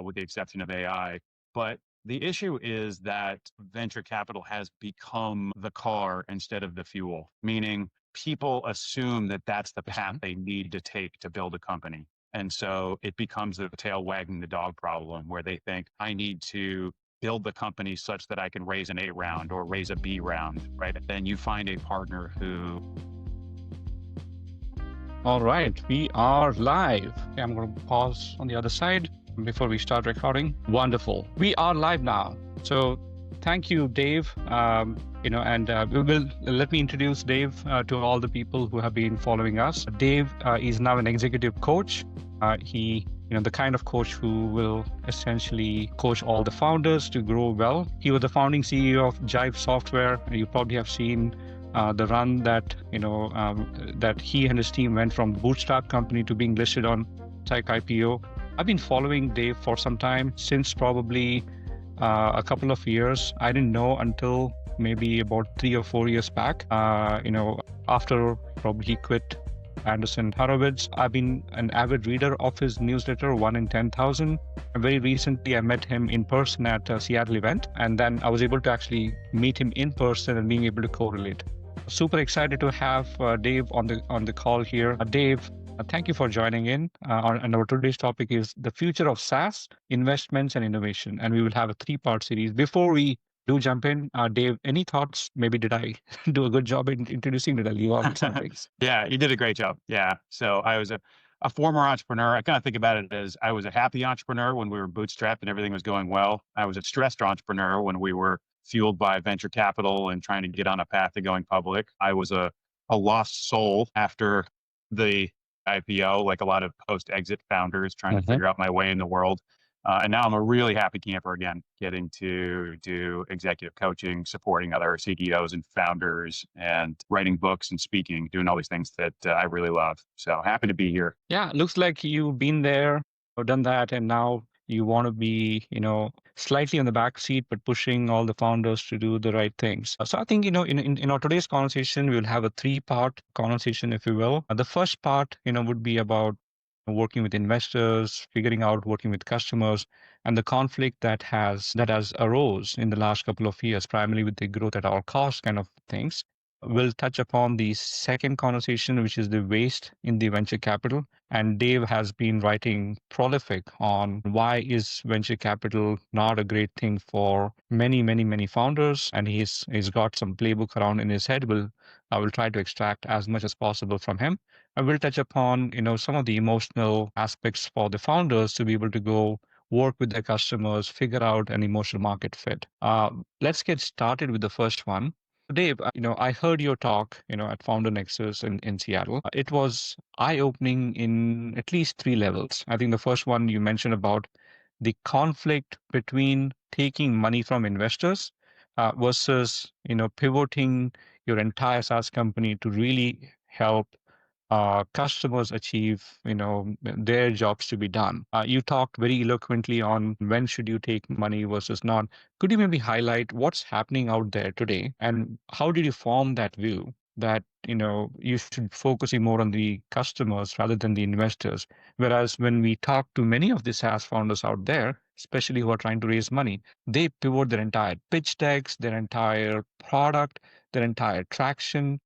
with the exception of AI. But the issue is that venture capital has become the car instead of the fuel, meaning people assume that that's the path they need to take to build a company. And so it becomes a tail wagging the dog problem where they think I need to build the company such that I can raise an A round or raise a B round, right? And then you find a partner who. All right, we are live. Okay, I'm going to pause on the other side before we start recording. Wonderful. We are live now. So thank you, Dave. Let me introduce Dave to all the people who have been following us. Dave is now an executive coach. The kind of coach who will essentially coach all the founders to grow well. He was the founding CEO of Jive Software. You probably have seen the run that that he and his team went from bootstrapped company to being listed on Tech IPO. I've been following Dave for some time, since probably a couple of years. I didn't know until maybe about 3 or 4 years back. After probably he quit Anderson Horowitz. I've been an avid reader of his newsletter, 1 in 10,000. And very recently, I met him in person at a Seattle event, and then I was able to actually meet him in person and being able to correlate. Super excited to have Dave on the call here. Dave, thank you for joining in. And our today's topic is the future of SaaS, investments and innovation. And we will have a 3-part series. Before we do jump in, Dave, any thoughts? Maybe did I do a good job in introducing? Did I leave out something? Yeah, you did a great job. Yeah. So I was a former entrepreneur. I kind of think about it as I was a happy entrepreneur when we were bootstrapped and everything was going well. I was a stressed entrepreneur when we were fueled by venture capital and trying to get on a path to going public. I was a lost soul after the IPO, like a lot of post-exit founders trying to figure out my way in the world. And now I'm a really happy camper again, getting to do executive coaching, supporting other CEOs and founders, and writing books and speaking, doing all these things that I really love. So happy to be here. Yeah, looks like you've been there or done that, and now you want to be, slightly on the back seat, but pushing all the founders to do the right things. So I think, in our today's conversation, we'll have a 3-part conversation, if you will. The first part, would be about working with investors, figuring out working with customers, and the conflict that has arose in the last couple of years, primarily with the growth at our cost kind of things. We'll touch upon the second conversation, which is the waste in the venture capital. And Dave has been writing prolific on why is venture capital not a great thing for many, many, many founders. And he's got some playbook around in his head. I will try to extract as much as possible from him. I will touch upon, some of the emotional aspects for the founders to be able to go work with their customers, figure out an emotional market fit. Let's get started with the first one. Dave, I heard your talk, at Founder Nexus in Seattle. It was eye-opening in at least 3 levels. I think the first one you mentioned about the conflict between taking money from investors versus, pivoting your entire SaaS company to really help customers achieve, their jobs to be done. You talked very eloquently on when should you take money versus not. Could you maybe highlight what's happening out there today, and how did you form that view that, you should focusing more on the customers rather than the investors? Whereas when we talk to many of the SaaS founders out there, especially who are trying to raise money, they pivot their entire pitch decks, their entire product, their entire traction,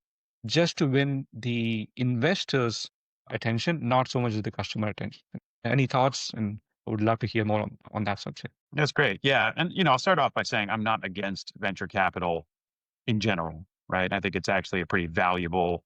just to win the investors' attention, not so much as the customer attention. Any thoughts? And I would love to hear more on that subject. That's great. Yeah. And, I'll start off by saying I'm not against venture capital in general, right? I think it's actually a pretty valuable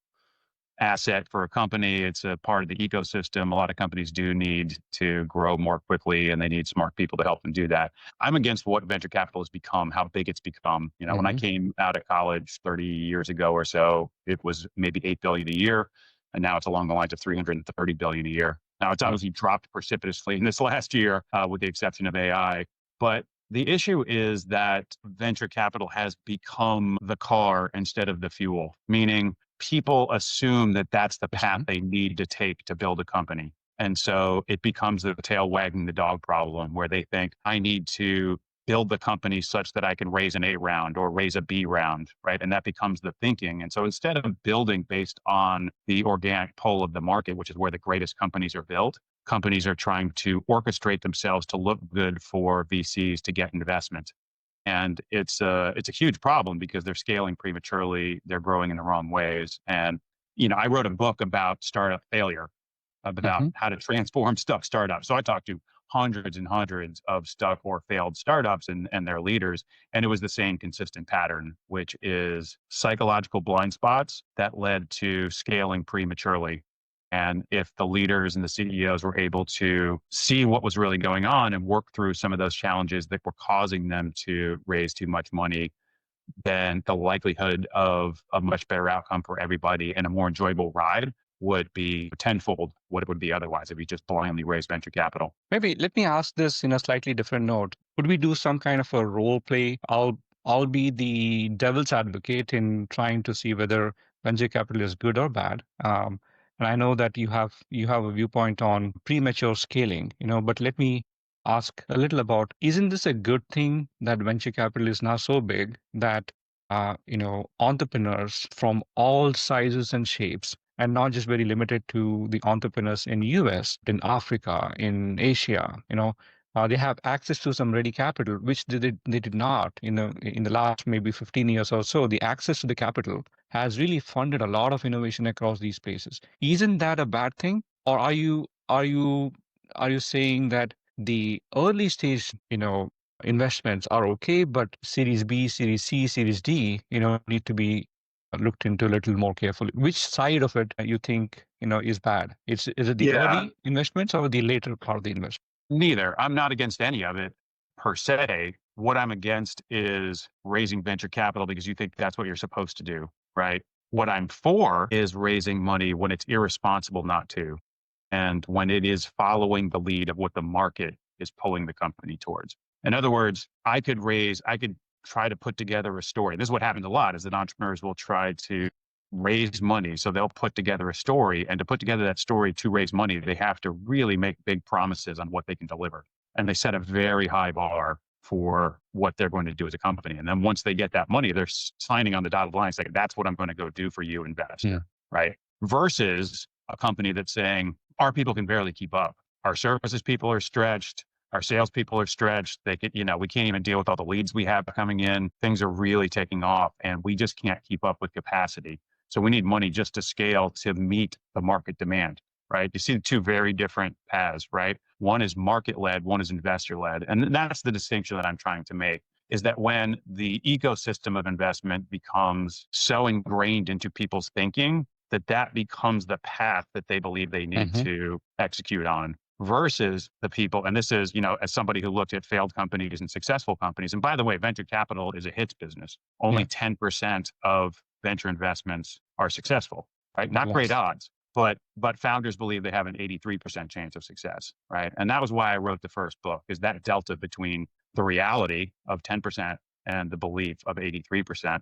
asset for a company. It's a part of the ecosystem. A lot of companies do need to grow more quickly, and they need smart people to help them do that. I'm against what venture capital has become, how big it's become. When I came out of college 30 years ago or so, it was maybe $8 billion a year. And now it's along the lines of $330 billion a year. Now it's obviously dropped precipitously in this last year, with the exception of AI. But the issue is that venture capital has become the car instead of the fuel, meaning people assume that that's the path they need to take to build a company. And so it becomes the tail wagging the dog problem where they think I need to build the company such that I can raise an A round or raise a B round, right? And that becomes the thinking. And so instead of building based on the organic pull of the market, which is where the greatest companies are built, companies are trying to orchestrate themselves to look good for VCs to get investment. And it's a huge problem because they're scaling prematurely, they're growing in the wrong ways. And, I wrote a book about startup failure, about Mm-hmm. how to transform stuck startups. So I talked to hundreds and hundreds of stuck or failed startups and their leaders. And it was the same consistent pattern, which is psychological blind spots that led to scaling prematurely. And if the leaders and the CEOs were able to see what was really going on and work through some of those challenges that were causing them to raise too much money, then the likelihood of a much better outcome for everybody and a more enjoyable ride would be tenfold what it would be otherwise if you just blindly raise venture capital. Maybe let me ask this in a slightly different note. Could we do some kind of a role play? I'll be the devil's advocate in trying to see whether venture capital is good or bad. And I know that you have a viewpoint on premature scaling, but let me ask a little about, isn't this a good thing that venture capital is now so big that entrepreneurs from all sizes and shapes, and not just very limited to the entrepreneurs in US, in Africa, in Asia, they have access to some ready capital, which they did not, in the last maybe 15 years or so. The access to the capital has really funded a lot of innovation across these places. Isn't that a bad thing? Or are you saying that the early stage, investments are okay, but Series B, Series C, Series D, need to be looked into a little more carefully? Which side of it you think, is bad? Is it the Yeah, early investments or the later part of the investment? neither. I'm not against any of it per se. What I'm against is raising venture capital because you think that's what you're supposed to do, right? What I'm for is raising money when it's irresponsible not to, and when it is following the lead of what the market is pulling the company towards. In other words, I could try to put together a story. This is what happens a lot is that entrepreneurs will try to raise money. So they'll put together a story, and to put together that story to raise money, they have to really make big promises on what they can deliver. And they set a very high bar for what they're going to do as a company. And then once they get that money, they're signing on the dotted line saying, that's what I'm going to go do for you, investor. Yeah. Right. Versus a company that's saying, our people can barely keep up. Our services people are stretched. Our salespeople are stretched. They can, we can't even deal with all the leads we have coming in. Things are really taking off and we just can't keep up with capacity. So we need money just to scale to meet the market demand, right? You see the two very different paths, right? One is market led, one is investor led. And that's the distinction that I'm trying to make, is that when the ecosystem of investment becomes so ingrained into people's thinking, that becomes the path that they believe they need to execute on, versus the people. And this is, as somebody who looked at failed companies and successful companies. And by the way, venture capital is a hits business. Only 10% of venture investments are successful, right? Not great odds, but founders believe they have an 83% chance of success, right? And that was why I wrote the first book, is that delta between the reality of 10% and the belief of 83%.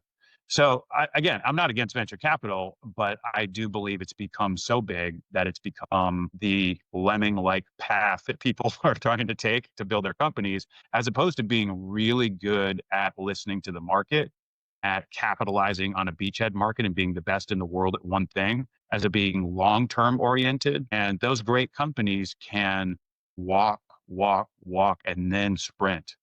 So again, I'm not against venture capital, but I do believe it's become so big that it's become the lemming-like path that people are trying to take to build their companies, as opposed to being really good at listening to the market, at capitalizing on a beachhead market and being the best in the world at one thing, as it being long-term oriented. And those great companies can walk, and then sprint,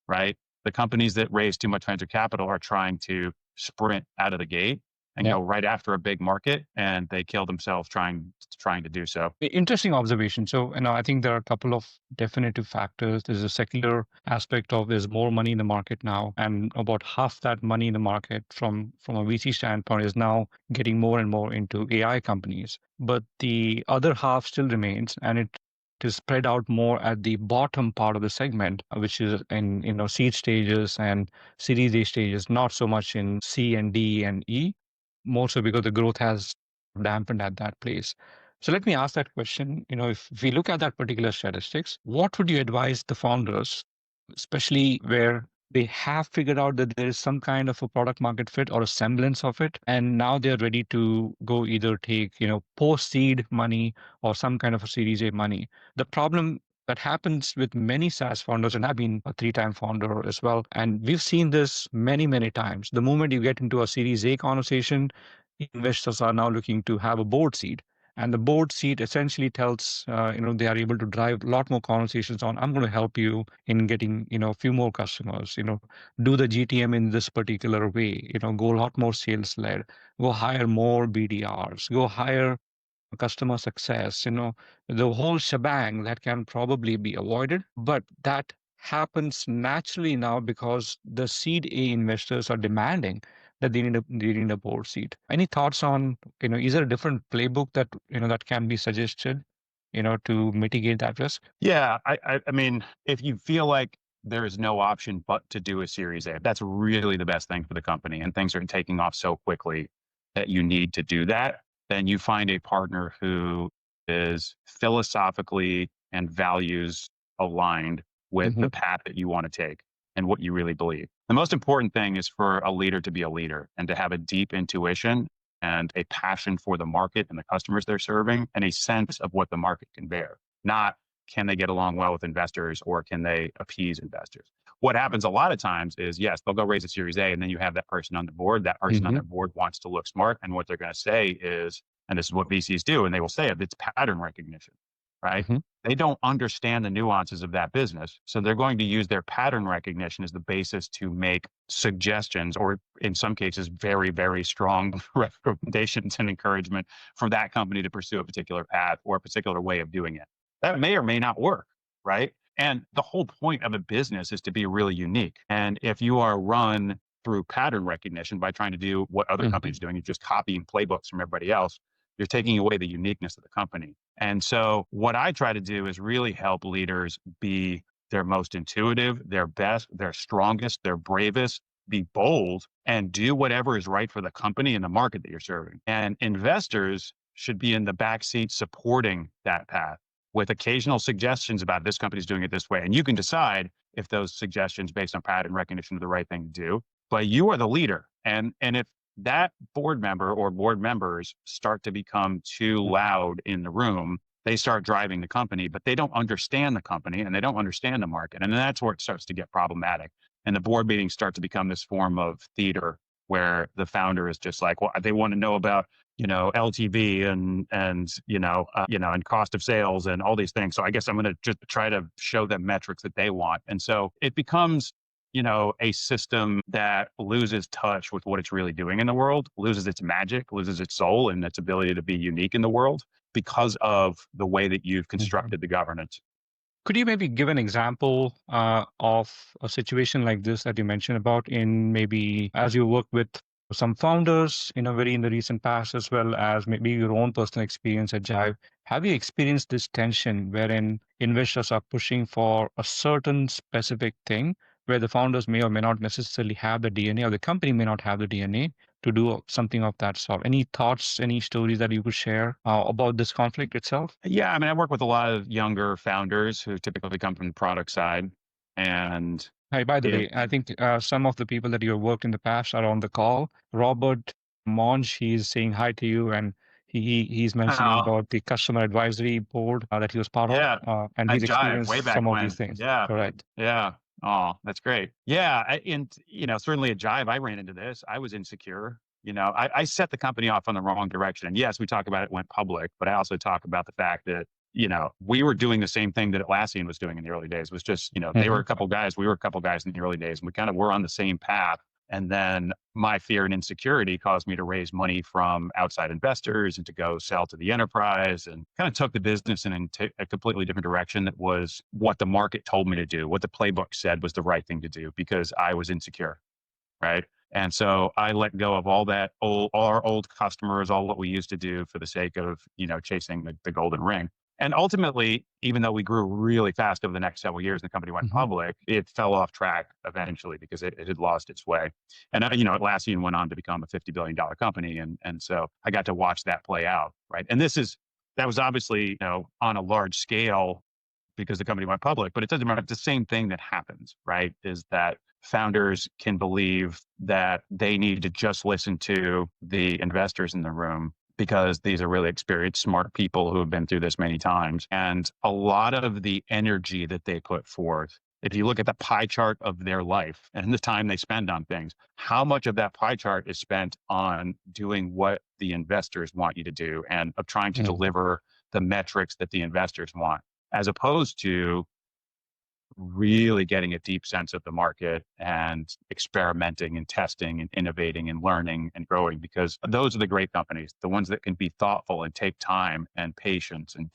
right? The companies that raise too much venture capital are trying to sprint out of the gate and go right after a big market, and they kill themselves trying to do so. Interesting observation. So, I think there are a couple of definitive factors. There's a secular aspect of there's more money in the market now, and about half that money in the market from a VC standpoint is now getting more and more into AI companies. But the other half still remains, and it is spread out more at the bottom part of the segment, which is in seed stages and Series A stages, not so much in C and D and E, more so because the growth has dampened at that place. So let me ask that question. If we look at that particular statistics, what would you advise the founders, especially where they have figured out that there is some kind of a product market fit or a semblance of it, and now they're ready to go either take, post-seed money or some kind of a Series A money? The problem that happens with many SaaS founders, and I've been a 3-time founder as well, and we've seen this many, many times. The moment you get into a Series A conversation, investors are now looking to have a board seat. And the board seat essentially tells, they are able to drive a lot more conversations on, I'm going to help you in getting, a few more customers, do the GTM in this particular way, go a lot more sales led, go hire more BDRs, go hire customer success, the whole shebang that can probably be avoided. But that happens naturally now because the seed A investors are demanding that they need a board seat. Any thoughts on, is there a different playbook that, that can be suggested, to mitigate that risk? Yeah, I mean, if you feel like there is no option but to do a Series A, that's really the best thing for the company, and things are taking off so quickly that you need to do that, then you find a partner who is philosophically and values aligned with Mm-hmm. the path that you want to take and what you really believe. The most important thing is for a leader to be a leader and to have a deep intuition and a passion for the market and the customers they're serving and a sense of what the market can bear, not can they get along well with investors or can they appease investors. What happens a lot of times is, yes, they'll go raise a Series A and then you have that person on the board. That person on Mm-hmm. the board wants to look smart. And what they're going to say is, and this is what VCs do, and they will say it, it's pattern recognition, right? Mm-hmm. They don't understand the nuances of that business. So they're going to use their pattern recognition as the basis to make suggestions, or in some cases, very, very strong recommendations and encouragement for that company to pursue a particular path or a particular way of doing it. That may or may not work, right? And the whole point of a business is to be really unique. And if you are run through pattern recognition by trying to do what other Mm-hmm. companies are doing, you're just copying playbooks from everybody else, you're taking away the uniqueness of the company. And so what I try to do is really help leaders be their most intuitive, their best, their strongest, their bravest, be bold and do whatever is right for the company and the market that you're serving. And investors should be in the backseat supporting that path with occasional suggestions about this company's doing it this way. And you can decide if those suggestions based on pattern recognition are the right thing to do, but you are the leader. And if that board member or board members start to become too loud in the room, they start driving the company, but they don't understand the company and they don't understand the market. And that's where it starts to get problematic. And the board meetings start to become this form of theater where the founder is just like, well, they want to know about LTV and and cost of sales and all these things. So I guess I'm going to just try to show them metrics that they want. And so it becomes, a system that loses touch with what it's really doing in the world, loses its magic, loses its soul and its ability to be unique in the world because of the way that you've Mm-hmm. constructed the governance. Could you maybe give an example of a situation like this that you mentioned about in maybe as you work with some founders in the recent past, as well as maybe your own personal experience at Jive? Have you experienced this tension wherein investors are pushing for a certain specific thing where the founders may or may not necessarily have the DNA or the company may not have the DNA to do something of that sort? Any thoughts, any stories that you could share about this conflict itself? Yeah, I mean, I work with a lot of younger founders who typically come from the product side, and Hi, by the it, way, I think some of the people that you have worked in the past are on the call. Robert Monge, he's saying hi to you, and he's mentioning oh, about the customer advisory board that he was part of, yeah, and at he's Jive way experienced some back of these when. things. Yeah, Correct. yeah. Oh, that's great. Yeah, and certainly at Jive, I ran into this. I was insecure. I set the company off on the wrong direction. And yes, we talk about it went public, but I also talk about the fact that we were doing the same thing that Atlassian was doing in the early days. It was just they were Hmm. a couple guys, we were a couple guys in the early days, and we kind of were on the same path. And then my fear and insecurity caused me to raise money from outside investors and to go sell to the enterprise and kind of took the business in a completely different direction that was what the market told me to do, what the playbook said was the right thing to do because I was insecure. Right. And so I let go of all that our old customers, all what we used to do for the sake of, chasing the golden ring. And ultimately, even though we grew really fast over the next several years and the company went Hmm. public, it fell off track eventually because it had lost its way. And, Atlassian went on to become a $50 billion company. And so I got to watch that play out. Right. And that was obviously, on a large scale because the company went public, but it doesn't matter. It's the same thing that happens, right? Is that founders can believe that they need to just listen to the investors in the room because these are really experienced, smart people who have been through this many times. And a lot of the energy that they put forth if you look at the pie chart of their life and the time they spend on things, how much of that pie chart is spent on doing what the investors want you to do and of trying to Mm. deliver the metrics that the investors want, as opposed to really getting a deep sense of the market and experimenting and testing and innovating and learning and growing, because those are the great companies, the ones that can be thoughtful and take time and patience and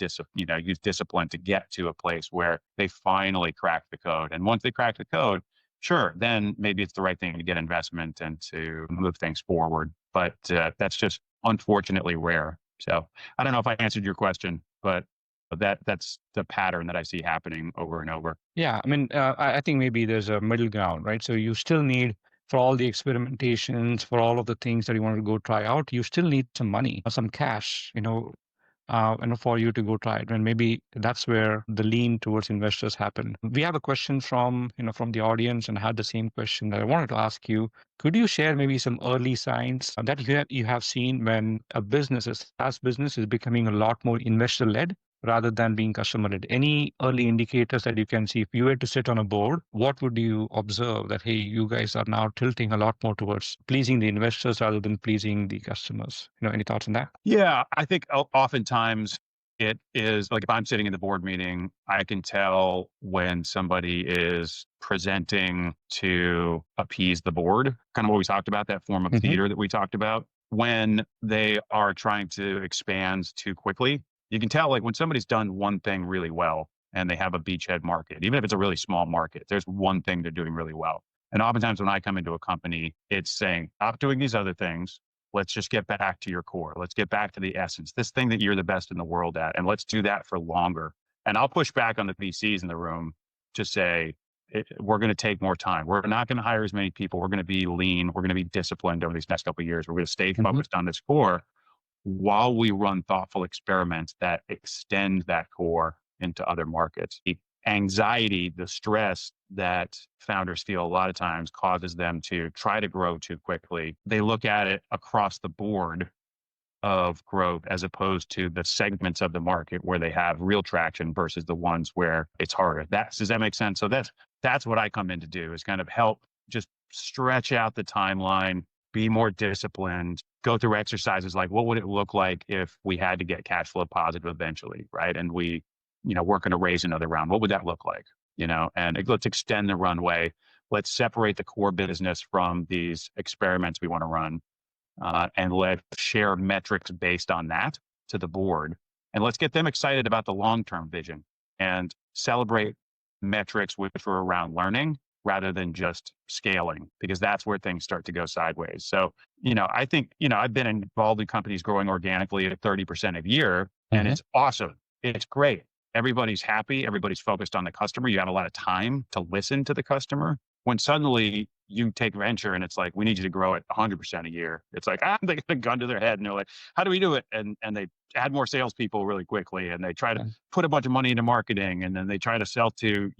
use discipline to get to a place where they finally crack the code. And once they crack the code, sure, then maybe it's the right thing to get investment and to move things forward. But that's just unfortunately rare. So I don't know if I answered your question, but that's the pattern that I see happening over and over. Yeah, I mean, I think maybe there's a middle ground, right? So you still need, for all the experimentations, for all of the things that you want to go try out, you still need some money, some cash, and for you to go try it. And maybe that's where the lean towards investors happen. We have a question from the audience, and I had the same question that I wanted to ask you. Could you share maybe some early signs that you have seen when a SaaS business is becoming a lot more investor led rather than being customer led? Any early indicators that you can see? If you were to sit on a board, what would you observe that, hey, you guys are now tilting a lot more towards pleasing the investors rather than pleasing the customers? Any thoughts on that? Yeah, I think oftentimes it is like if I'm sitting in the board meeting, I can tell when somebody is presenting to appease the board, kind of what we talked about, that form of Hmm. theater that we talked about. When they are trying to expand too quickly, you can tell like when somebody's done one thing really well and they have a beachhead market, even if it's a really small market, there's one thing they're doing really well. And oftentimes when I come into a company, it's saying, stop doing these other things. Let's just get back to your core. Let's get back to the essence, this thing that you're the best in the world at. And let's do that for longer. And I'll push back on the VCs in the room to say, we're going to take more time. We're not going to hire as many people. We're going to be lean. We're going to be disciplined over these next couple of years. We're going to stay Hmm. focused on this core while we run thoughtful experiments that extend that core into other markets. The anxiety, the stress that founders feel a lot of times causes them to try to grow too quickly. They look at it across the board of growth as opposed to the segments of the market where they have real traction versus the ones where it's harder. Does that make sense? So that's what I come in to do, is kind of help just stretch out the timeline, be more disciplined, go through exercises like what would it look like if we had to get cash flow positive eventually, right? And we, we're going to raise another round. What would that look like? And let's extend the runway. Let's separate the core business from these experiments we want to run, and let's share metrics based on that to the board. And let's get them excited about the long-term vision and celebrate metrics which are around learning rather than just scaling, because that's where things start to go sideways. So, I think, I've been involved in companies growing organically at 30% a year, and Hmm. it's awesome. It's great. Everybody's happy. Everybody's focused on the customer. You have a lot of time to listen to the customer. When suddenly you take venture and it's like, we need you to grow at 100% a year. It's like, they get a gun to their head and they're like, how do we do it? And they add more salespeople really quickly, and they try to put a bunch of money into marketing, and then they try to sell to,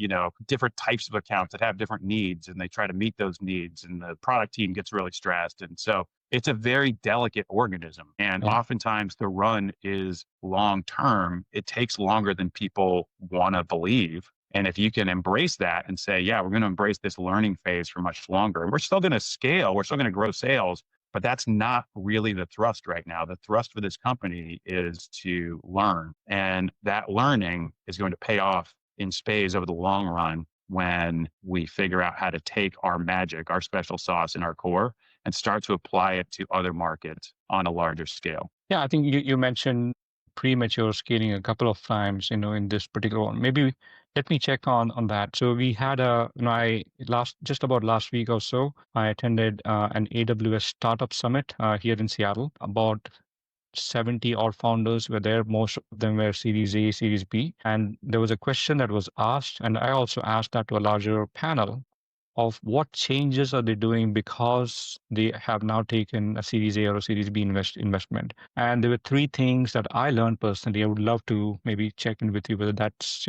different types of accounts that have different needs, and they try to meet those needs, and the product team gets really stressed. And so it's a very delicate organism. And Yeah. oftentimes the run is long term. It takes longer than people want to believe. And if you can embrace that and say, yeah, we're going to embrace this learning phase for much longer, and we're still going to scale, we're still going to grow sales, but that's not really the thrust right now. The thrust for this company is to learn. And that learning is going to pay off in spades over the long run when we figure out how to take our magic, our special sauce in our core, and start to apply it to other markets on a larger scale. Yeah, I think you mentioned premature scaling a couple of times, in this particular one. Maybe let me check on that. So we had just about last week or so, I attended an AWS startup summit here in Seattle. About 70 odd founders were there. Most of them were Series A, Series B. And there was a question that was asked, and I also asked that to a larger panel, of what changes are they doing because they have now taken a Series A or a Series B investment. And there were three things that I learned personally. I would love to maybe check in with you whether that's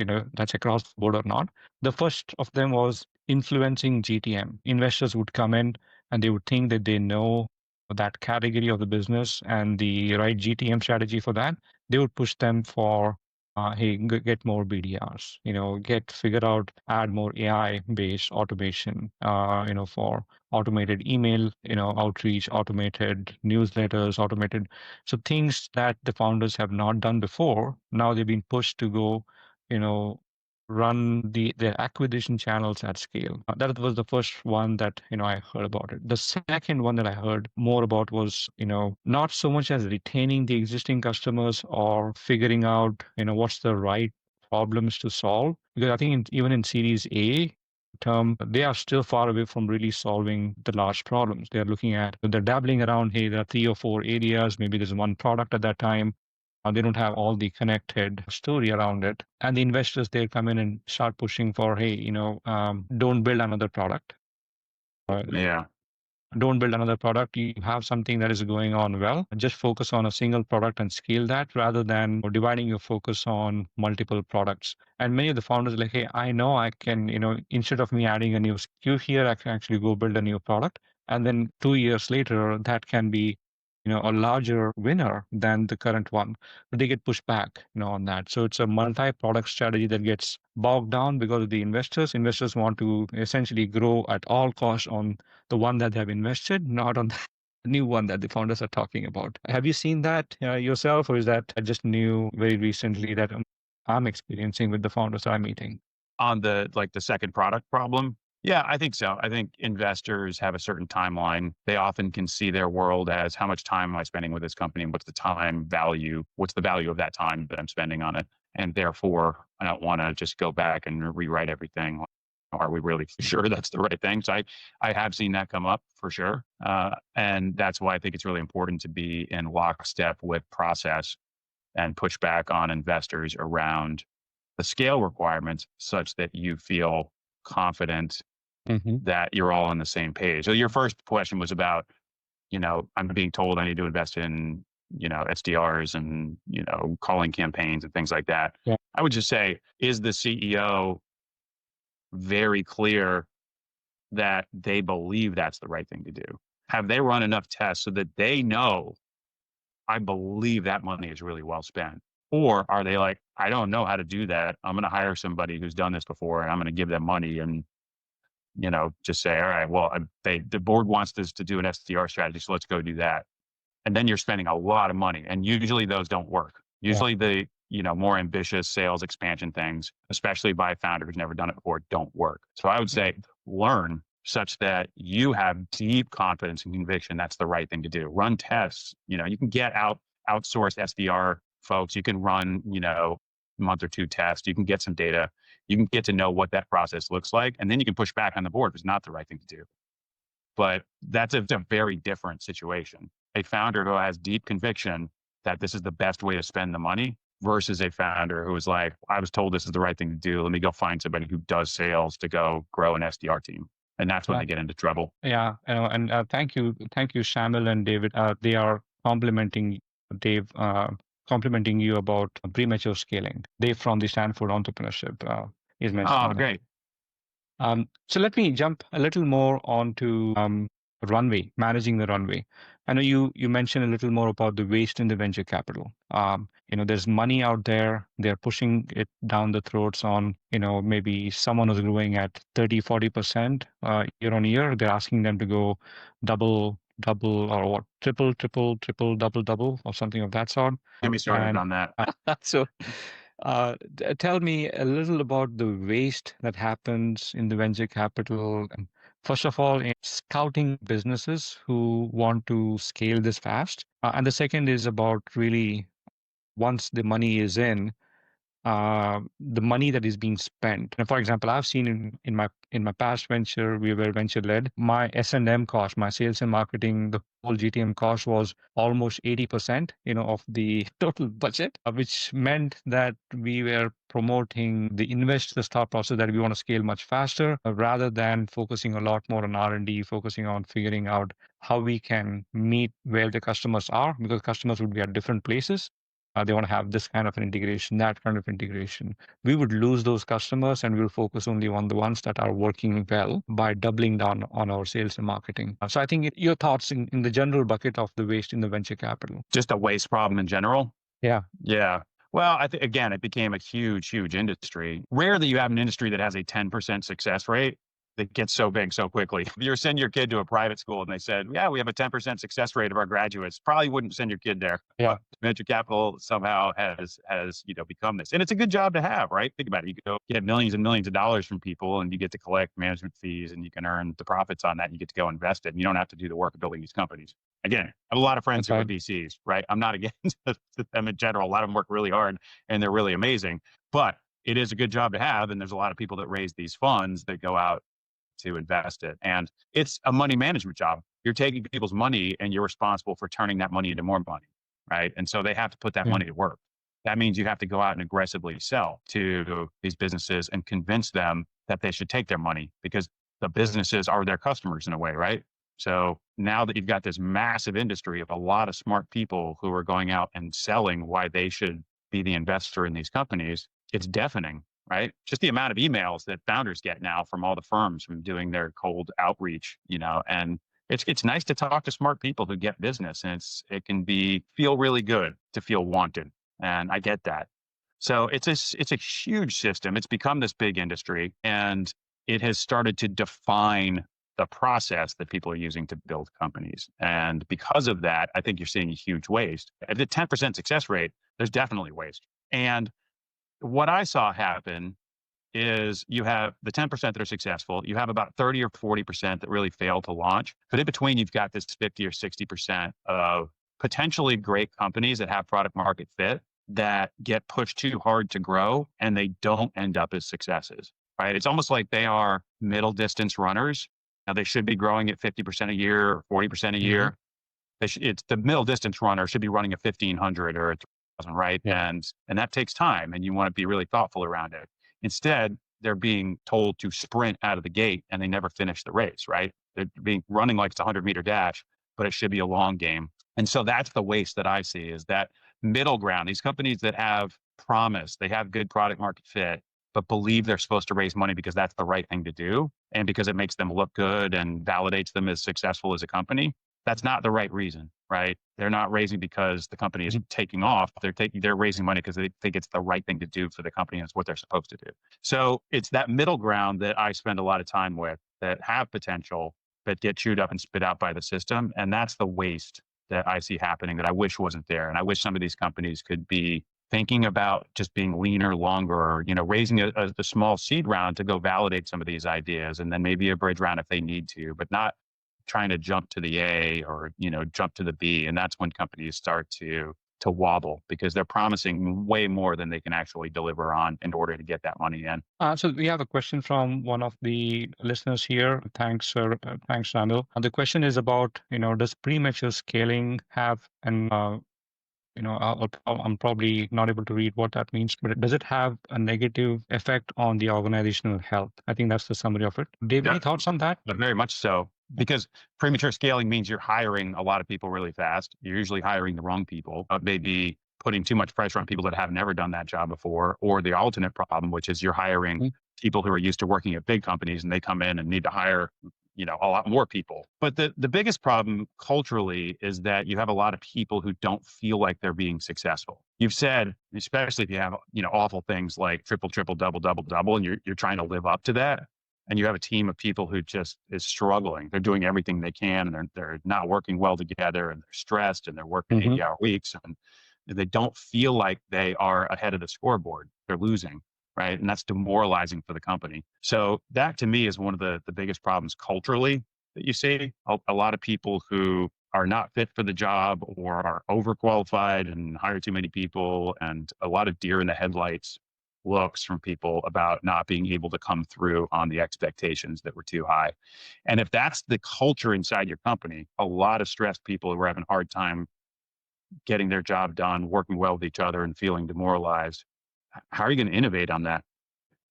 across the board or not. The first of them was influencing GTM. Investors would come in and they would think that they know that category of the business and the right GTM strategy for that. They would push them for hey, get more BDRs, figure out, add more AI-based automation, for automated email, outreach, automated newsletters, automated. So things that the founders have not done before, now they've been pushed to go, you know, run their acquisition channels at scale. That was the first one that, I heard about it. The second one that I heard more about was, not so much as retaining the existing customers or figuring out, what's the right problems to solve. Because I think even in Series A term, they are still far away from really solving the large problems. They're looking at, they're dabbling around, hey, there are 3 or 4 areas, maybe there's one product at that time. They don't have all the connected story around it. And the investors, they come in and start pushing for, hey, don't build another product. Yeah. Don't build another product. You have something that is going on well. Just focus on a single product and scale that rather than dividing your focus on multiple products. And many of the founders are like, hey, I know I can, instead of me adding a new SKU here, I can actually go build a new product. And then 2 years later, that can be, a larger winner than the current one. But they get pushed back, on that. So it's a multi-product strategy that gets bogged down because of the investors. Investors want to essentially grow at all costs on the one that they have invested, not on the new one that the founders are talking about. Have you seen that yourself, or is that just new very recently that I'm experiencing with the founders I'm meeting? On the second product problem, yeah, I think so. I think investors have a certain timeline. They often can see their world as how much time am I spending with this company and what's the time value? What's the value of that time that I'm spending on it? And therefore, I don't want to just go back and rewrite everything. Are we really sure that's the right thing? So I have seen that come up for sure. And that's why I think it's really important to be in lockstep with process and push back on investors around the scale requirements such that you feel confident that you're all on the same page. So your first question was about, I'm being told I need to invest in, SDRs and, calling campaigns and things like that. Yeah. I would just say, is the CEO very clear that they believe that's the right thing to do? Have they run enough tests so that they know, I believe that money is really well spent? Or are they like, I don't know how to do that. I'm going to hire somebody who's done this before and I'm going to give them money and, just say, all right, well, the board wants this to do an SDR strategy. So let's go do that. And then you're spending a lot of money. And usually those don't work. Usually the, more ambitious sales expansion things, especially by a founder who's never done it before, don't work. So I would say learn such that you have deep confidence and conviction that's the right thing to do. Run tests. You can get outsourced SDR folks. You can run, month or two tests. You can get some data. You can get to know what that process looks like. And then you can push back on the board if it's not the right thing to do. But that's a very different situation. A founder who has deep conviction that this is the best way to spend the money versus a founder who is like, I was told this is the right thing to do. Let me go find somebody who does sales to go grow an SDR team. And that's when they get into trouble. Yeah. And thank you, Shamil and David. They are complimenting Dave, complimenting you about premature scaling. Dave from the Stanford Entrepreneurship is mentioning. Oh, great. So let me jump a little more onto runway, managing the runway. I know you mentioned a little more about the waste in the venture capital. There's money out there. They're pushing it down the throats on, maybe someone who's growing at 30, 40% year on year. They're asking them to go double, or what, triple, double, or something of that sort. Get me started on that. So tell me a little about the waste that happens in the venture capital. And first of all, in scouting businesses who want to scale this fast. And the second is about really once the money is in, the money that is being spent. And for example, I've seen in my past venture, we were venture led. My S&M cost, my sales and marketing, the whole GTM cost was almost 80%, of the total budget, which meant that we were promoting the investor's thought process that we want to scale much faster, rather than focusing a lot more on R&D, focusing on figuring out how we can meet where the customers are, because customers would be at different places. They want to have this kind of an integration, that kind of integration. We would lose those customers and we'll focus only on the ones that are working well by doubling down on our sales and marketing. So I think your thoughts in the general bucket of the waste in the venture capital. Just a waste problem in general? Yeah. Yeah. Well, I think again, it became a huge, huge industry. Rare that you have an industry that has a 10% success rate that gets so big so quickly. If you send your kid to a private school and they said, yeah, we have a 10% success rate of our graduates, probably wouldn't send your kid there. Yeah. But venture capital somehow has become this. And it's a good job to have, right? Think about it. You go get millions and millions of dollars from people and you get to collect management fees and you can earn the profits on that. And you get to go invest it. And you don't have to do the work of building these companies. Again, I have a lot of friends That's who are right. VCs, right? I'm not against them in general. A lot of them work really hard and they're really amazing, but it is a good job to have. And there's a lot of people that raise these funds that go out to invest it. And it's a money management job. You're taking people's money and you're responsible for turning that money into more money, right? And so they have to put that Yeah. money to work. That means you have to go out and aggressively sell to these businesses and convince them that they should take their money because the businesses are their customers in a way, right? So now that you've got this massive industry of a lot of smart people who are going out and selling why they should be the investor in these companies, it's deafening, right? Just the amount of emails that founders get now from all the firms from doing their cold outreach, and it's nice to talk to smart people who get business, and it can feel really good to feel wanted, and I get that. So it's a huge system. It's become this big industry, and it has started to define the process that people are using to build companies. And because of that, I think you're seeing a huge waste. At the 10% success rate, there's definitely waste. And what I saw happen is you have the 10% that are successful. You have about 30 or 40% that really fail to launch. But in between, you've got this 50 or 60% of potentially great companies that have product market fit that get pushed too hard to grow and they don't end up as successes, right? It's almost like they are middle distance runners. Now they should be growing at 50% a year or 40% a Hmm. year. It's the middle distance runner should be running a 1500 or a 3000, right? Yeah. And that takes time and you want to be really thoughtful around it. Instead, they're being told to sprint out of the gate and they never finish the race, right? They're being running like it's a 100-meter dash, but it should be a long game. And so that's the waste that I see is that middle ground. These companies that have promise, they have good product market fit, but believe they're supposed to raise money because that's the right thing to do and because it makes them look good and validates them as successful as a company. That's not the right reason, right? They're not raising because the company is taking off. They're raising money because they think it's the right thing to do for the company and it's what they're supposed to do. So it's that middle ground that I spend a lot of time with that have potential, but get chewed up and spit out by the system. And that's the waste that I see happening that I wish wasn't there. And I wish some of these companies could be thinking about just being leaner, longer, or, raising a small seed round to go validate some of these ideas and then maybe a bridge round if they need to, but not trying to jump to the A or, jump to the B. And that's when companies start to wobble because they're promising way more than they can actually deliver on in order to get that money in. So we have a question from one of the listeners here. Thanks, sir. Thanks, Randall. And the question is about, does premature scaling have an I'm probably not able to read what that means, but does it have a negative effect on the organizational health? I think that's the summary of it. Dave, any Yeah, thoughts on that? but very much so. Because premature scaling means you're hiring a lot of people really fast. You're usually hiring the wrong people, maybe putting too much pressure on people that have never done that job before, or the alternate problem, which is you're hiring Mhm. people who are used to working at big companies and they come in and need to hire, a lot more people. But the biggest problem culturally is that you have a lot of people who don't feel like they're being successful. You've said, especially if you have, awful things like triple, triple, double, double, double, and you're trying to live up to that and you have a team of people who just is struggling. They're doing everything they can and they're not working well together and they're stressed and they're working Mhm. 80-hour weeks and they don't feel like they are ahead of the scoreboard. They're losing, right? And that's demoralizing for the company. So that to me is one of the biggest problems culturally that you see. A lot of people who are not fit for the job or are overqualified and hire too many people and a lot of deer in the headlights looks from people about not being able to come through on the expectations that were too high. And if that's the culture inside your company, a lot of stressed people who are having a hard time getting their job done, working well with each other and feeling demoralized, how are you going to innovate on that?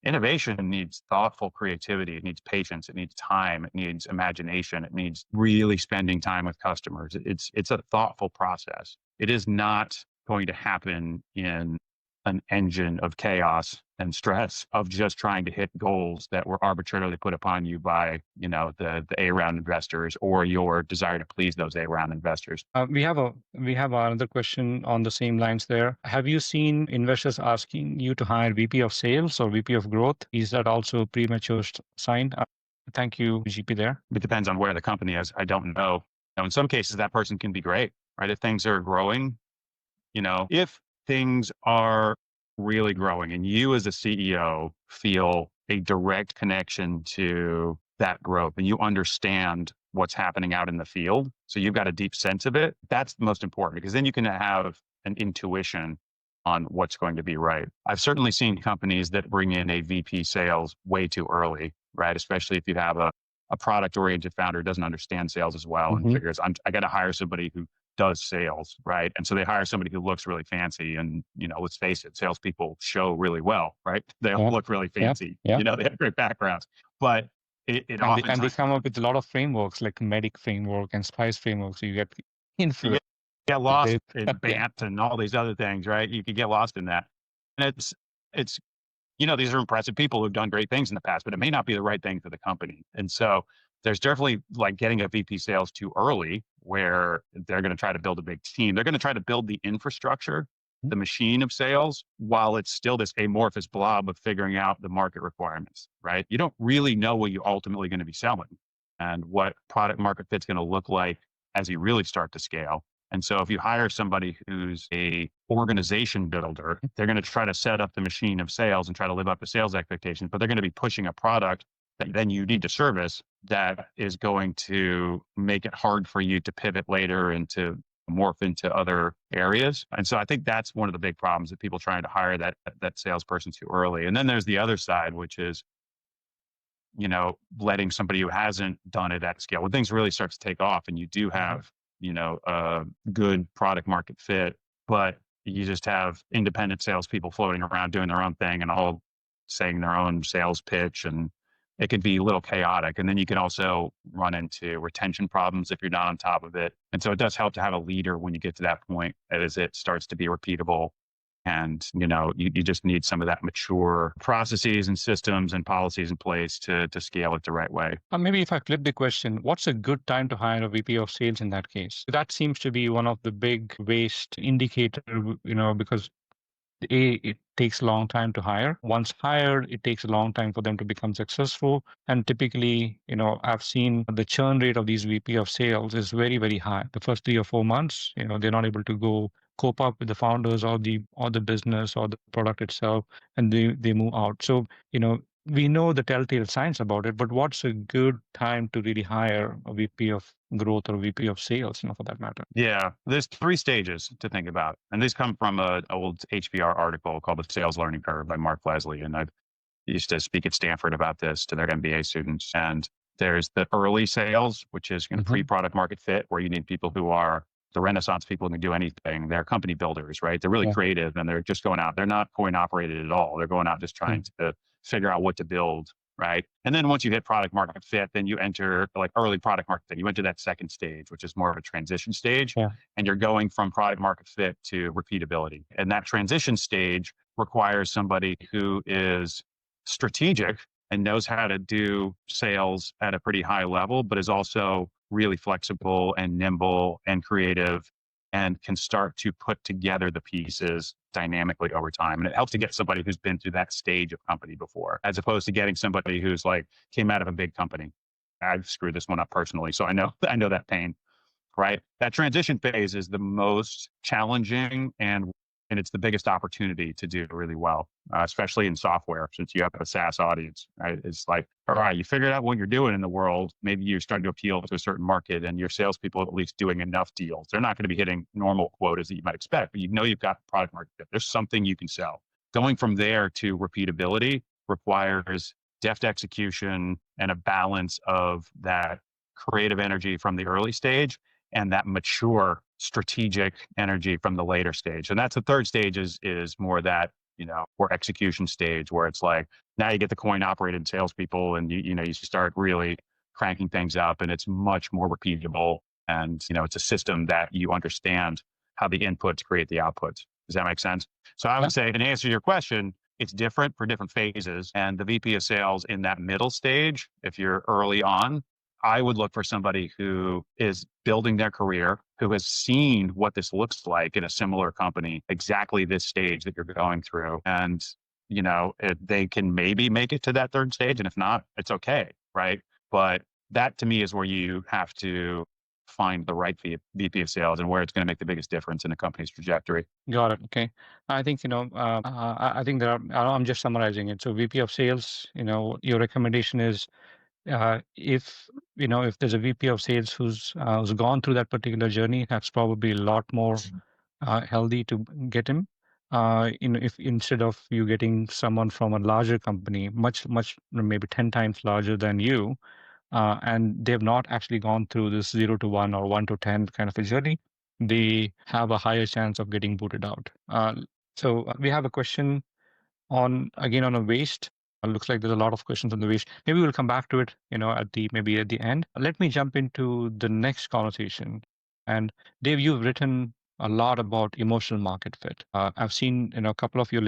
Innovation needs thoughtful creativity. It needs patience. It needs time. It needs imagination. It needs really spending time with customers. It's a thoughtful process. It is not going to happen in an engine of chaos and stress of just trying to hit goals that were arbitrarily put upon you by, the A round investors or your desire to please those A round investors. We have another question on the same lines there. Have you seen investors asking you to hire VP of sales or VP of growth? Is that also a premature sign? Thank you, GP there. It depends on where the company is. I don't know. In some cases, that person can be great, right? If things are growing, if things are really growing and you as a CEO feel a direct connection to that growth and you understand what's happening out in the field, so you've got a deep sense of it, that's the most important, because then you can have an intuition on what's going to be right. I've certainly seen companies that bring in a VP sales way too early, right? Especially if you have a product-oriented founder who doesn't understand sales as well and figures, I got to hire somebody who does sales, right? And so they hire somebody who looks really fancy, and let's face it, salespeople show really well, right? They all look really fancy. Yeah. They have great backgrounds, but it often and they come up with a lot of frameworks like MEDIC framework and SPICE framework. So you get get lost in BANT and all these other things, right? You could get lost in that, and it's these are impressive people who've done great things in the past, but it may not be the right thing for the company. And so there's definitely like getting a VP sales too early where they're going to try to build a big team. They're going to try to build the infrastructure, the machine of sales, while it's still this amorphous blob of figuring out the market requirements, right? You don't really know what you're ultimately going to be selling and what product market fit's going to look like as you really start to scale. And so if you hire somebody who's a organization builder, they're going to try to set up the machine of sales and try to live up to sales expectations, but they're going to be pushing a product that then you need to service that is going to make it hard for you to pivot later and to morph into other areas. And so I think that's one of the big problems, that people trying to hire that salesperson too early. And then there's the other side, which is, letting somebody who hasn't done it at scale, when things really start to take off and you do have, a good product market fit, but you just have independent salespeople floating around doing their own thing and all saying their own sales pitch, and it could be a little chaotic. And then you can also run into retention problems if you're not on top of it. And so it does help to have a leader when you get to that point, as it starts to be repeatable. And, you just need some of that mature processes and systems and policies in place to scale it the right way. Maybe if I flip the question, what's a good time to hire a VP of sales in that case? That seems to be one of the big waste indicator, because it takes a long time to hire. Once hired, it takes a long time for them to become successful. And typically, I've seen the churn rate of these VP of sales is very, very high. The first 3 or 4 months, they're not able to cope up with the founders or the business or the product itself, and they move out. So, we know the telltale signs about it, but what's a good time to really hire a VP of growth or VP of sales, for that matter? Yeah, there's 3 stages to think about. And these come from an old HBR article called The Sales Learning Curve by Mark Leslie. And I used to speak at Stanford about this to their MBA students. And there's the early sales, which is pre-product market fit, where you need people who are the Renaissance people who can do anything. They're company builders, right? They're really creative, and they're just going out. They're not coin operated at all. They're going out just trying to figure out what to build, right? And then once you hit product market fit, then you enter like early product market fit. You enter that second stage, which is more of a transition stage. And you're going from product market fit to repeatability. And that transition stage requires somebody who is strategic and knows how to do sales at a pretty high level, but is also really flexible and nimble and creative and can start to put together the pieces dynamically over time. And it helps to get somebody who's been through that stage of company before, as opposed to getting somebody who's like came out of a big company. I've screwed this one up personally, so I know that pain, right? That transition phase is the most challenging, and it's the biggest opportunity to do really well, especially in software, since you have a SaaS audience, right? It's like, all right, you figured out what you're doing in the world. Maybe you're starting to appeal to a certain market, and your salespeople are at least doing enough deals. They're not going to be hitting normal quotas that you might expect, but you've got product market fit. There's something you can sell. Going from there to repeatability requires deft execution and a balance of that creative energy from the early stage and that mature strategic energy from the later stage. And that's the third stage is more that, more execution stage, where it's like, now you get the coin operated salespeople and you start really cranking things up, and it's much more repeatable. And, it's a system that you understand how the inputs create the outputs. Does that make sense? So I would say, in answer to your question, it's different for different phases. And the VP of sales in that middle stage, if you're early on, I would look for somebody who is building their career, who has seen what this looks like in a similar company, exactly this stage that you're going through. And, they can maybe make it to that third stage. And if not, it's okay. Right. But that to me is where you have to find the right VP of sales and where it's going to make the biggest difference in a company's trajectory. Got it. Okay. I think, I think I'm just summarizing it. So VP of sales, your recommendation is if there's a VP of sales who's gone through that particular journey, that's probably a lot more healthy to get him. If instead of you getting someone from a larger company, much maybe 10 times larger than you, and they've not actually gone through this 0 to 1 or 1 to 10 kind of a journey, they have a higher chance of getting booted out. So we have a question again on a waste. Looks like there's a lot of questions on the waste. Maybe we'll come back to it, maybe at the end. Let me jump into the next conversation. And Dave, you've written a lot about emotional market fit. I've seen, a couple of your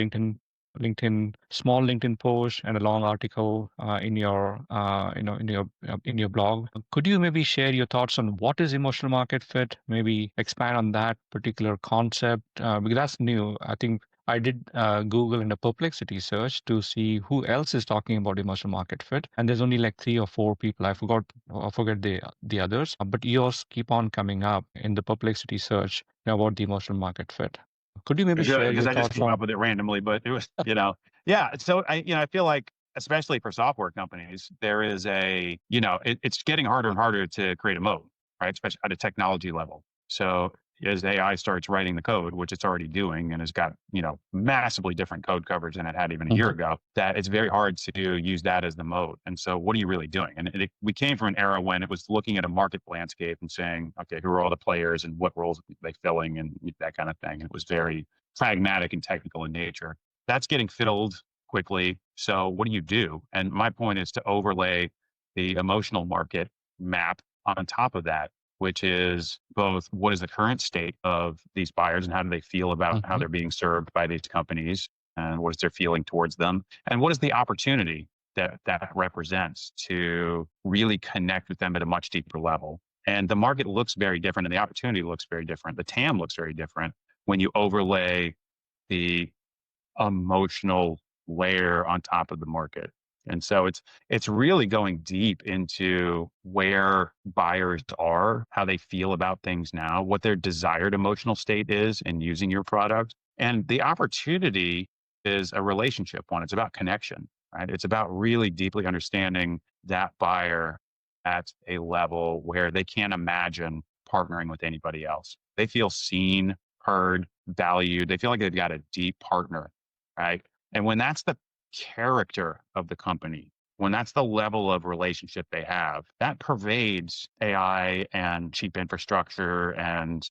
small LinkedIn posts and a long article in your, in your blog. Could you maybe share your thoughts on what is emotional market fit? Maybe expand on that particular concept because that's new. I think I did Google in a perplexity search to see who else is talking about emotional market fit, and there's only like 3 or 4 people. I forget the others, but yours keep on coming up in the perplexity search about the emotional market fit. Could you maybe share Because your I just thoughts came on? up with it randomly, but it was, yeah. So I feel like, especially for software companies, there is it's getting harder and harder to create a moat, right? Especially at a technology level. So as AI starts writing the code, which it's already doing and has got, massively different code coverage than it had even a year ago, that it's very hard to use that as the moat. And so what are you really doing? And we came from an era when it was looking at a market landscape and saying, okay, who are all the players and what roles are they filling and that kind of thing. It was very pragmatic and technical in nature. That's getting filled quickly. So what do you do? And my point is to overlay the emotional market map on top of that, which is both what is the current state of these buyers and how do they feel about how they're being served by these companies and what is their feeling towards them, and what is the opportunity that represents to really connect with them at a much deeper level. And the market looks very different and the opportunity looks very different. The TAM looks very different when you overlay the emotional layer on top of the market. And so it's really going deep into where buyers are, how they feel about things now, what their desired emotional state is in using your product. And the opportunity is a relationship one. It's about connection, right? It's about really deeply understanding that buyer at a level where they can't imagine partnering with anybody else. They feel seen, heard, valued. They feel like they've got a deep partner, right? And when that's the character of the company, when that's the level of relationship they have, that pervades AI and cheap infrastructure and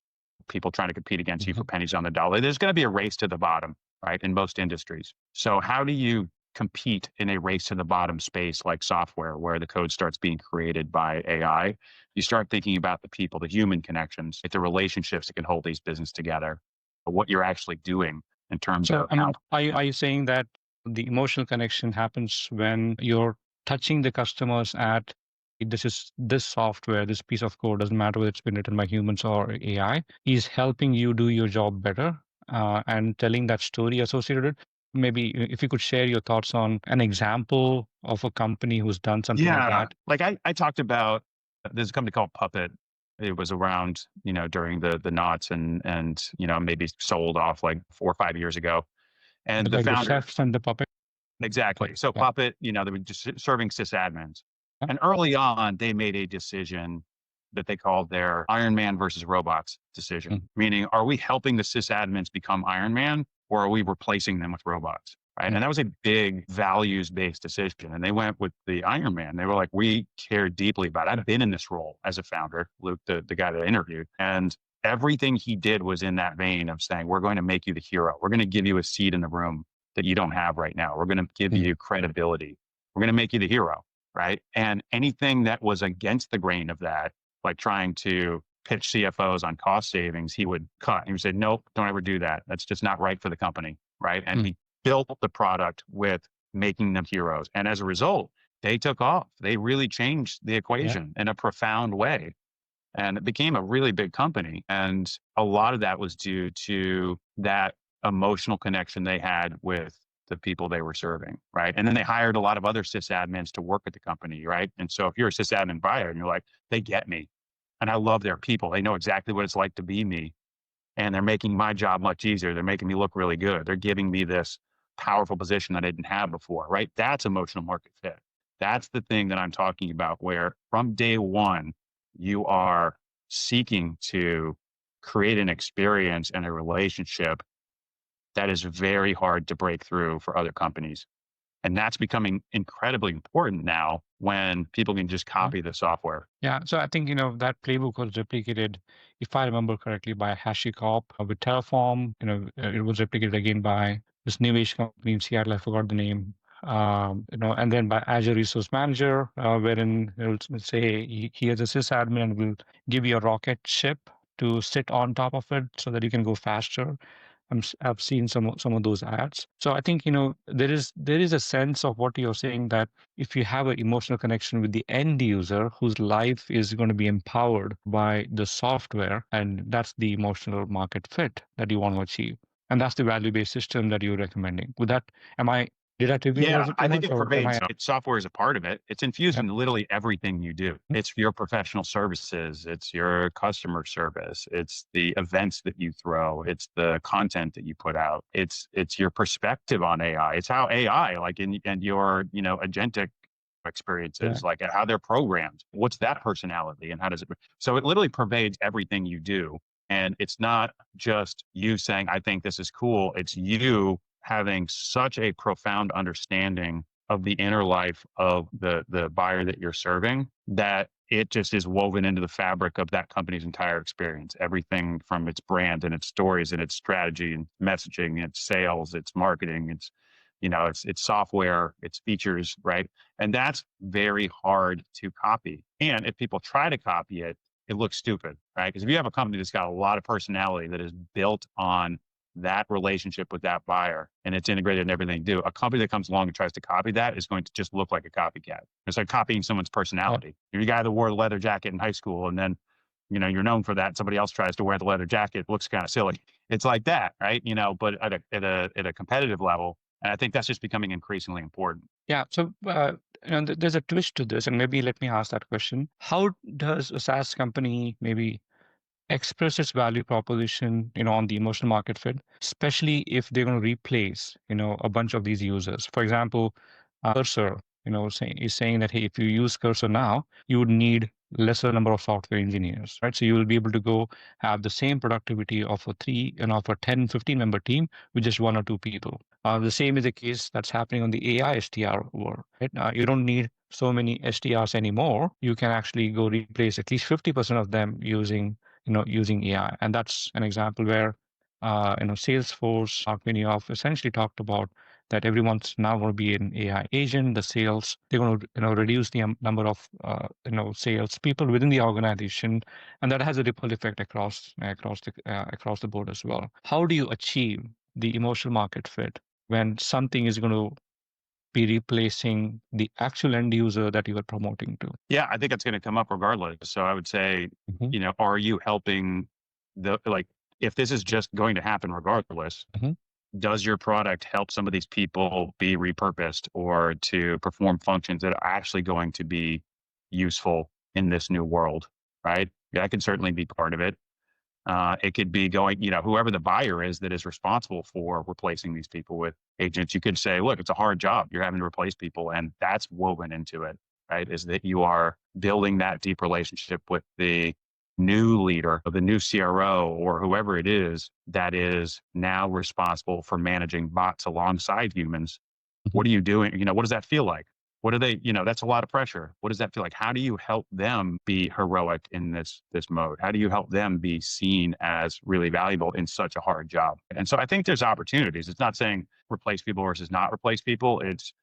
people trying to compete against you for pennies on the dollar. There's going to be a race to the bottom, right? In most industries. So how do you compete in a race to the bottom space like software where the code starts being created by AI? You start thinking about the people, the human connections, the relationships that can hold these business together, what you're actually doing in terms So, of how. are you saying that the emotional connection happens when you're touching the customers at this software, this piece of code, doesn't matter whether it's been written by humans or AI, is helping you do your job better and telling that story associated with it? Maybe if you could share your thoughts on an example of a company who's done something like Yeah, that. like I talked about, there's a company called Puppet. It was around, during the knots and maybe sold off like 4 or 5 years ago. And the Like the founder, chefs and the puppet. exactly. So Yeah. Puppet, they were just serving sysadmins. Yeah. And early on, they made a decision that they called their Iron Man versus robots decision, meaning, are we helping the sysadmins become Iron Man or are we replacing them with robots? Right. And that was a big values based decision. And they went with the Iron Man. They were like, we care deeply about it. I've been in this role as a founder, Luke, the guy that I interviewed. And everything he did was in that vein of saying, we're going to make you the hero. We're going to give you a seat in the room that you don't have right now. We're going to give you credibility. We're going to make you the hero. Right. And anything that was against the grain of that, like trying to pitch CFOs on cost savings, he would cut. He would say, nope, don't ever do that. That's just not right for the company. Right. And he built the product with making them heroes. And as a result, they took off. They really changed the equation in a profound way. And it became a really big company. And a lot of that was due to that emotional connection they had with the people they were serving, right? And then they hired a lot of other sysadmins to work at the company, right? And so if you're a sysadmin buyer and you're like, they get me and I love their people, they know exactly what it's like to be me. And they're making my job much easier. They're making me look really good. They're giving me this powerful position that I didn't have before, right? That's emotional market fit. That's the thing that I'm talking about, where from day one, you are seeking to create an experience and a relationship that is very hard to break through for other companies. And that's becoming incredibly important now when people can just copy the software. Yeah. So I think, that playbook was replicated, if I remember correctly, by HashiCorp with Terraform. It was replicated again by this new age company in Seattle. I forgot the name. And then by Azure Resource Manager, wherein it will say here's a sysadmin and will give you a rocket ship to sit on top of it so that you can go faster. I've seen some of those ads. So I think there is a sense of what you're saying, that if you have an emotional connection with the end user whose life is going to be empowered by the software, and that's the emotional market fit that you want to achieve, and that's the value-based system that you're recommending. With that, did I Yeah, trivialize it too I think much, it or am I? pervades. Software is a part of it. It's infused Yep. in literally everything you do. Mhm. It's your professional services. It's your customer service. It's the events that you throw. It's the content that you put out. It's your perspective on AI. It's how AI, like and your agentic Yeah. experiences, like how they're programmed. What's that personality, and how does it? So it literally pervades everything you do. And it's not just you saying, "I think this is cool." It's you having such a profound understanding of the inner life of the buyer that you're serving that it just is woven into the fabric of that company's entire experience. Everything from its brand and its stories and its strategy and messaging, its sales, its marketing, it's software, its features, right? And that's very hard to copy. And if people try to copy it, it looks stupid, right? Because if you have a company that's got a lot of personality that is built on that relationship with that buyer and it's integrated in everything they do, a company that comes along and tries to copy that is going to just look like a copycat. It's like copying someone's Yeah. personality. You're the guy that wore the leather jacket in high school, and then you're known for that. Somebody else tries to wear the leather jacket, it looks kind of silly. It's like that, right? But at a competitive level, and I think that's just becoming increasingly important. Yeah. So, there's a twist to this, and maybe let me ask that question. How does a SaaS company maybe express its value proposition, on the emotional market fit, especially if they're going to replace, a bunch of these users? For example, Cursor, is saying that, hey, if you use Cursor now, you would need lesser number of software engineers, right? So you will be able to go have the same productivity of a 10, 15 member team with just one or two people. The same is the case that's happening on the AI SDR world, right? You don't need so many SDRs anymore. You can actually go replace at least 50% of them using AI. And that's an example where, Salesforce, Mark Benioff essentially talked about that everyone's now going to be an AI agent. The sales, they're going to, reduce the number of, sales people within the organization. And that has a ripple effect across the board as well. How do you achieve the emotional market fit when something is going to be replacing the actual end user that you are promoting to? Yeah, I think it's going to come up regardless. So I would say, Mhm. are you helping if this is just going to happen regardless, Mhm. does your product help some of these people be repurposed or to perform functions that are actually going to be useful in this new world, right? That can certainly be part of it. It could be going, whoever the buyer is that is responsible for replacing these people with agents. You could say, look, it's a hard job. You're having to replace people. And that's woven into it, right? Is that you are building that deep relationship with the new leader of the new CRO or whoever it is that is now responsible for managing bots alongside humans. Mhm. What are you doing? What does that feel like? What do they, that's a lot of pressure. What does that feel like? How do you help them be heroic in this mode? How do you help them be seen as really valuable in such a hard job? And so I think there's opportunities. It's not saying replace people versus not replace people. It's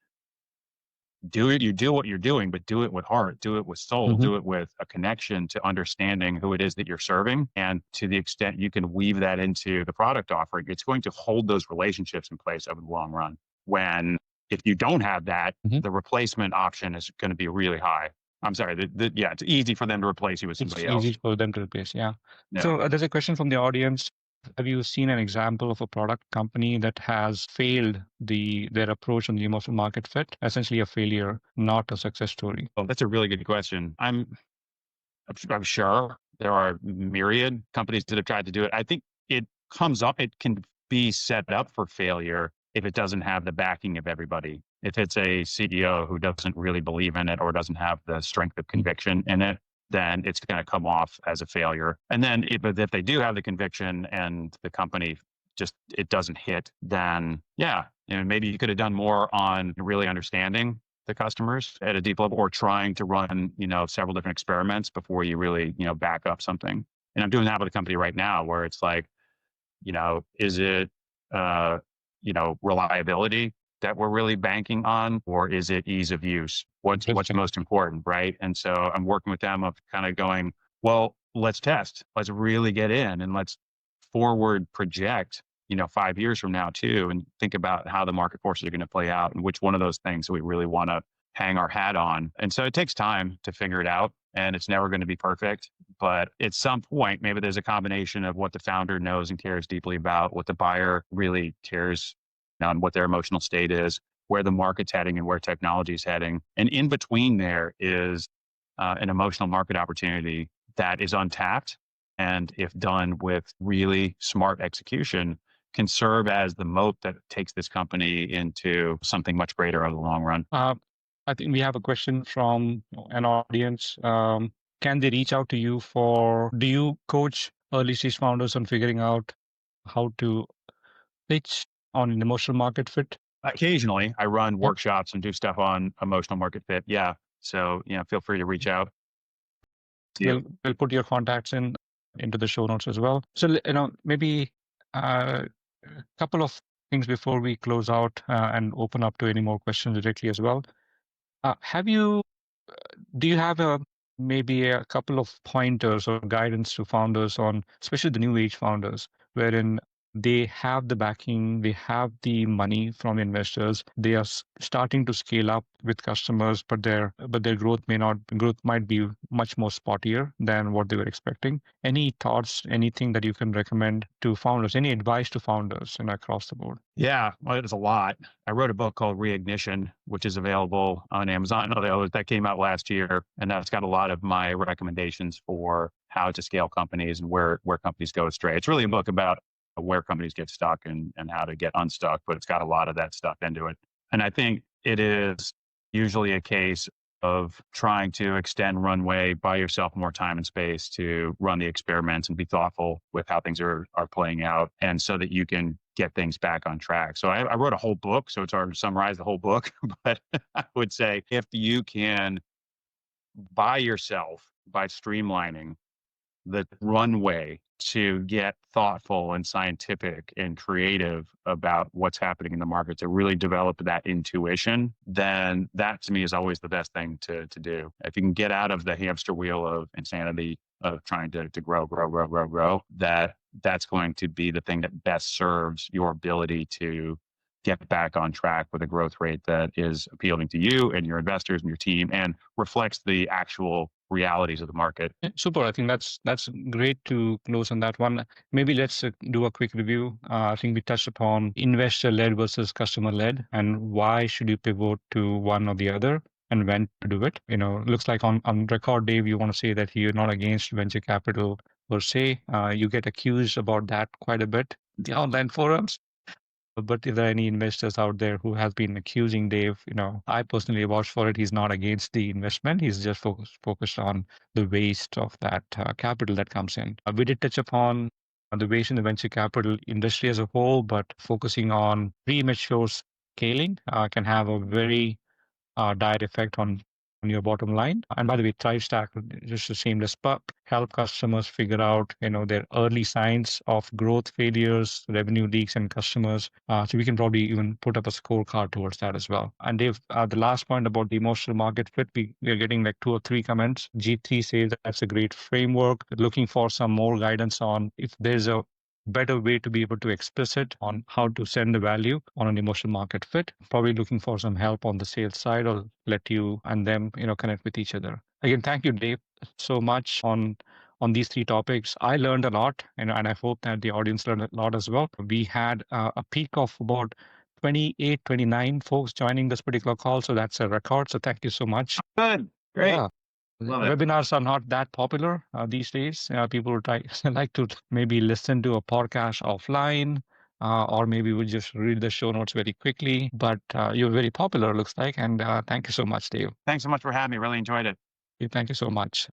do it. You do what you're doing, but do it with heart, do it with soul, do it with a connection to understanding who it is that you're serving. And to the extent you can weave that into the product offering, it's going to hold those relationships in place over the long run. When if you don't have that, the replacement option is going to be really high. I'm sorry. Yeah, it's easy for them to replace you with somebody else. It's easy for them to replace. Yeah. Yeah. So there's a question from the audience. Have you seen an example of a product company that has failed their approach on the emotional market fit? Essentially a failure, not a success story. Oh, that's a really good question. I'm sure there are myriad companies that have tried to do it. I think it can be set up for failure if it doesn't have the backing of everybody. If it's a CEO who doesn't really believe in it or doesn't have the strength of conviction in it, then it's going to come off as a failure. And then if they do have the conviction and the company it doesn't hit, then yeah, maybe you could have done more on really understanding the customers at a deep level, or trying to run, several different experiments before you really, back up something. And I'm doing that with a company right now where it's like, is it, reliability that we're really banking on, or is it ease of use? What's most important, right? And so I'm working with them of kind of going, well, let's test, let's really get in, and let's forward project, 5 years from now too, and think about how the market forces are going to play out and which one of those things we really want to hang our hat on. And so it takes time to figure it out, and it's never going to be perfect. But at some point, maybe there's a combination of what the founder knows and cares deeply about, what the buyer really cares on, what their emotional state is, where the market's heading and where technology is heading. And in between there is an emotional market opportunity that is untapped. And if done with really smart execution, can serve as the moat that takes this company into something much greater over the long run. I think we have a question from an audience. Can they reach out to you do you coach early stage founders on figuring out how to pitch on an emotional market fit? Occasionally, I run workshops and do stuff on emotional market fit. Yeah. So, feel free to reach out. We'll put your contacts into the show notes as well. So, maybe a couple of things before we close out and open up to any more questions directly as well. Do you have maybe a couple of pointers or guidance to founders on, especially the new age founders, wherein they have the backing, they have the money from investors, they are starting to scale up with customers, but their growth might be much more spottier than what they were expecting. Any thoughts, anything that you can recommend to founders, any advice to founders across the board? Yeah, well, there's a lot. I wrote a book called Reignition, which is available on Amazon. That came out last year, and that's got a lot of my recommendations for how to scale companies and where companies go astray. It's really a book about where companies get stuck and how to get unstuck, but it's got a lot of that stuff into it. And I think it is usually a case of trying to extend runway, buy yourself more time and space to run the experiments and be thoughtful with how things are playing out, and so that you can get things back on track. So I wrote a whole book, so it's hard to summarize the whole book, but I would say if you can buy yourself by streamlining the runway to get thoughtful and scientific and creative about what's happening in the market, to really develop that intuition, then that to me is always the best thing to do. If you can get out of the hamster wheel of insanity of trying to grow, that's going to be the thing that best serves your ability to get back on track with a growth rate that is appealing to you and your investors and your team and reflects the actual realities of the market. Super. I think that's great to close on that one. Maybe let's do a quick review. I think we touched upon investor-led versus customer-led, and why should you pivot to one or the other, and when to do it. Looks like on record, Dave, you want to say that you're not against venture capital per se. You get accused about that quite a bit in the online forums. But if there are any investors out there who has been accusing Dave, I personally vouch for it. He's not against the investment. He's just focused on the waste of that capital that comes in. We did touch upon the waste in the venture capital industry as a whole, but focusing on premature scaling can have a very dire effect on your bottom line. And by the way, ThriveStack, just a shameless plug, help customers figure out, their early signs of growth failures, revenue leaks, and customers. So we can probably even put up a scorecard towards that as well. And Dave, the last point about the emotional market fit, we are getting like 2 or 3 comments. G3 says that's a great framework. Looking for some more guidance on if there's a better way to be able to express it on how to send the value on an emotional market fit. Probably looking for some help on the sales side, or let you and them, connect with each other. Again, thank you, Dave, so much on these 3 topics. I learned a lot, and I hope that the audience learned a lot as well. We had a peak of about 28, 29 folks joining this particular call, so that's a record. So thank you so much. Good. Great. Yeah. Love it. Webinars are not that popular these days. People would like to maybe listen to a podcast offline, or maybe we just read the show notes very quickly. But you're very popular, looks like. And thank you so much, Dave. Thanks so much for having me. Really enjoyed it. Thank you so much.